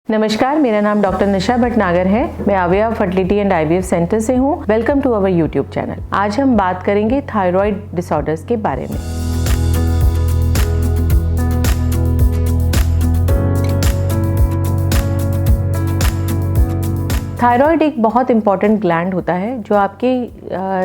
नमस्कार, मेरा नाम डॉक्टर निशा भटनागर है। मैं अवयव फर्टिलिटी एंड आईवीएफ सेंटर से हूँ। Welcome to our YouTube channel. आज हम बात करेंगे थायराइड डिसऑर्डर्स के बारे में। थायराइड एक बहुत इंपॉर्टेंट ग्लैंड होता है जो आपके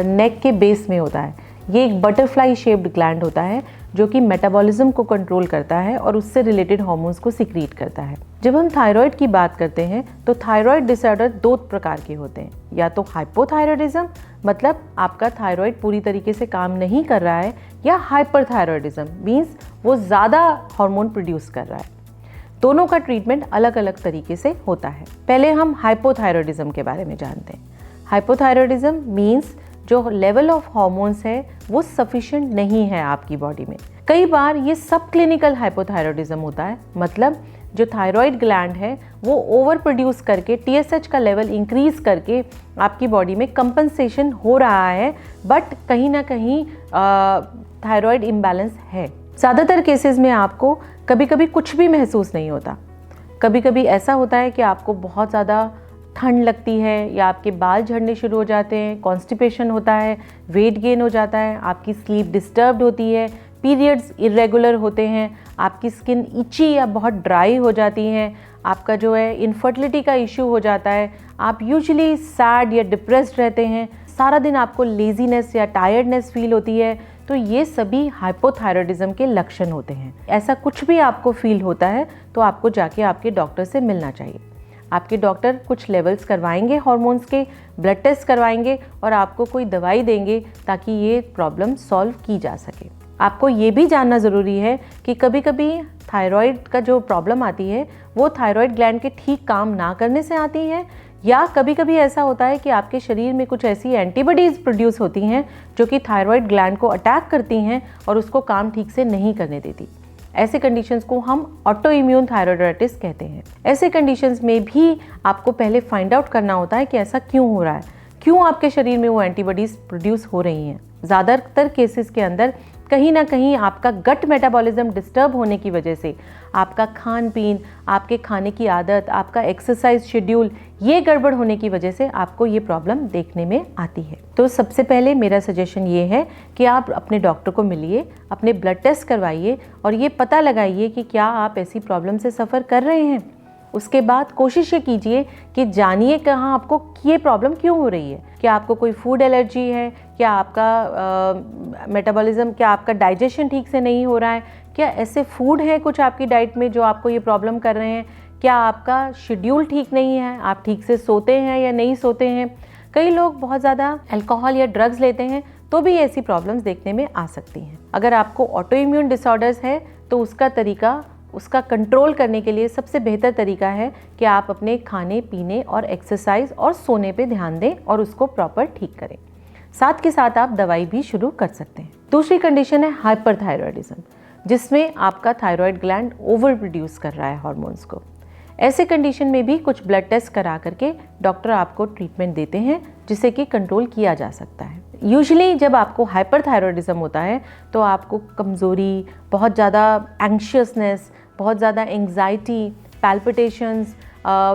नेक के बेस में होता है। ये एक बटरफ्लाई शेप्ड ग्लैंड होता है जो कि मेटाबॉलिज्म को कंट्रोल करता है और उससे रिलेटेड हार्मोन्स को सिक्रीट करता है। जब हम थायराइड की बात करते हैं तो थायराइड डिसऑर्डर दो प्रकार के होते हैं, या तो हाइपोथायराइडिज्म मतलब आपका थायराइड पूरी तरीके से काम नहीं कर रहा है, या हाइपरथायराइडिज्म मीन्स वो ज़्यादा हार्मोन प्रोड्यूस कर रहा है। दोनों का ट्रीटमेंट अलग अलग तरीके से होता है। पहले हम हाइपोथायराइडिज्म के बारे में जानते हैं। हाइपोथायराइडिज्म मीन्स जो लेवल ऑफ हार्मोन्स है वो सफिशिएंट नहीं है आपकी बॉडी में। कई बार ये सब क्लिनिकल हाइपोथायराइडिज्म होता है, मतलब जो थायराइड ग्लैंड है वो ओवर प्रोड्यूस करके टीएसएच का लेवल इंक्रीज करके आपकी बॉडी में कंपनसेशन हो रहा है, बट कहीं ना कहीं थायराइड इम्बैलेंस है। ज़्यादातर केसेस में आपको कभी कभी कुछ भी महसूस नहीं होता। कभी कभी ऐसा होता है कि आपको बहुत ज़्यादा ठंड लगती है, या आपके बाल झड़ने शुरू हो जाते हैं, कॉन्स्टिपेशन होता है, वेट गेन हो जाता है, आपकी स्लीप डिस्टर्ब्ड होती है, पीरियड्स इरेगुलर होते हैं, आपकी स्किन इची या बहुत ड्राई हो जाती हैं, आपका जो है इनफर्टिलिटी का इश्यू हो जाता है, आप यूजुअली सैड या डिप्रेस्ड रहते हैं, सारा दिन आपको लेजीनेस या टायर्डनेस फील होती है। तो ये सभी हाइपोथायराइडिज्म के लक्षण होते हैं। ऐसा कुछ भी आपको फील होता है तो आपको जाके आपके डॉक्टर से मिलना चाहिए। आपके डॉक्टर कुछ लेवल्स करवाएंगे हार्मोन्स के, ब्लड टेस्ट करवाएंगे और आपको कोई दवाई देंगे ताकि ये प्रॉब्लम सॉल्व की जा सके। आपको ये भी जानना ज़रूरी है कि कभी कभी थायराइड का जो प्रॉब्लम आती है वो थायराइड ग्लैंड के ठीक काम ना करने से आती है, या कभी कभी ऐसा होता है कि आपके शरीर में कुछ ऐसी एंटीबॉडीज़ प्रोड्यूस होती हैं जो कि थायराइड ग्लैंड को अटैक करती हैं और उसको काम ठीक से नहीं करने देती। ऐसे कंडीशंस को हम ऑटो इम्यून थायराइडाइटिस कहते हैं। ऐसे कंडीशंस में भी आपको पहले फाइंड आउट करना होता है कि ऐसा क्यों हो रहा है, क्यों आपके शरीर में वो एंटीबॉडीज़ प्रोड्यूस हो रही हैं। ज़्यादातर केसेस के अंदर कहीं ना कहीं आपका गट मेटाबॉलिज्म डिस्टर्ब होने की वजह से, आपका खान पीन, आपके खाने की आदत, आपका एक्सरसाइज शेड्यूल, ये गड़बड़ होने की वजह से आपको ये प्रॉब्लम देखने में आती है। तो सबसे पहले मेरा सजेशन ये है कि आप अपने डॉक्टर को मिलिए, अपने ब्लड टेस्ट करवाइए और ये पता लगाइए कि क्या आप ऐसी प्रॉब्लम से सफ़र कर रहे हैं। उसके बाद कोशिश ये कीजिए कि जानिए कहाँ आपको ये प्रॉब्लम क्यों हो रही है। क्या आपको कोई फूड एलर्जी है, क्या आपका मेटाबॉलिज्म, क्या आपका डाइजेशन ठीक से नहीं हो रहा है, क्या ऐसे फूड हैं कुछ आपकी डाइट में जो आपको ये प्रॉब्लम कर रहे हैं, क्या आपका शेड्यूल ठीक नहीं है, आप ठीक से सोते हैं या नहीं सोते हैं। कई लोग बहुत ज़्यादा अल्कोहल या ड्रग्स लेते हैं तो भी ऐसी प्रॉब्लम्स देखने में आ सकती हैं। अगर आपको ऑटो इम्यून डिसऑर्डर्स है तो उसका कंट्रोल करने के लिए सबसे बेहतर तरीका है कि आप अपने खाने पीने और एक्सरसाइज और सोने पे ध्यान दें और उसको प्रॉपर ठीक करें। साथ के साथ आप दवाई भी शुरू कर सकते हैं। दूसरी कंडीशन है हाइपरथायराइडिज्म, जिसमें आपका थायराइड ग्लैंड ओवर प्रोड्यूस कर रहा है हार्मोन्स को। ऐसे कंडीशन में भी कुछ ब्लड टेस्ट करा करके डॉक्टर आपको ट्रीटमेंट देते हैं जिससे कि कंट्रोल किया जा सकता है। यूजुअली जब आपको हाइपरथायराइडिज्म होता है तो आपको कमज़ोरी, बहुत ज़्यादा एंग्शियसनेस, बहुत ज़्यादा एंग्जाइटी, पैल्पिटेशंस,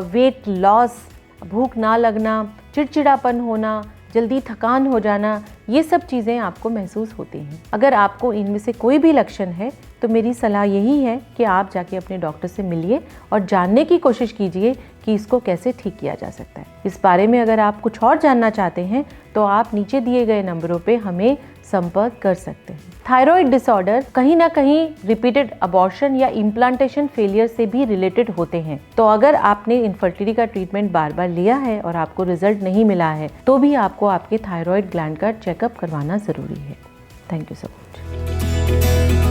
वेट लॉस, भूख ना लगना, चिड़चिड़ापन होना, जल्दी थकान हो जाना, ये सब चीज़ें आपको महसूस होती हैं। अगर आपको इनमें से कोई भी लक्षण है तो मेरी सलाह यही है कि आप जाके अपने डॉक्टर से मिलिए और जानने की कोशिश कीजिए कि इसको कैसे ठीक किया जा सकता है। इस बारे में अगर आप कुछ और जानना चाहते हैं तो आप नीचे दिए गए नंबरों पे हमें संपर्क कर सकते हैं। थायराइड डिसऑर्डर कहीं ना कहीं रिपीटेड अबॉर्शन या इम्प्लांटेशन फेलियर से भी रिलेटेड होते हैं। तो अगर आपने इनफर्टिलिटी का ट्रीटमेंट बार बार लिया है और आपको रिजल्ट नहीं मिला है तो भी आपको आपके थायराइड ग्लैंड का चेकअप करवाना ज़रूरी है। Thank you so much.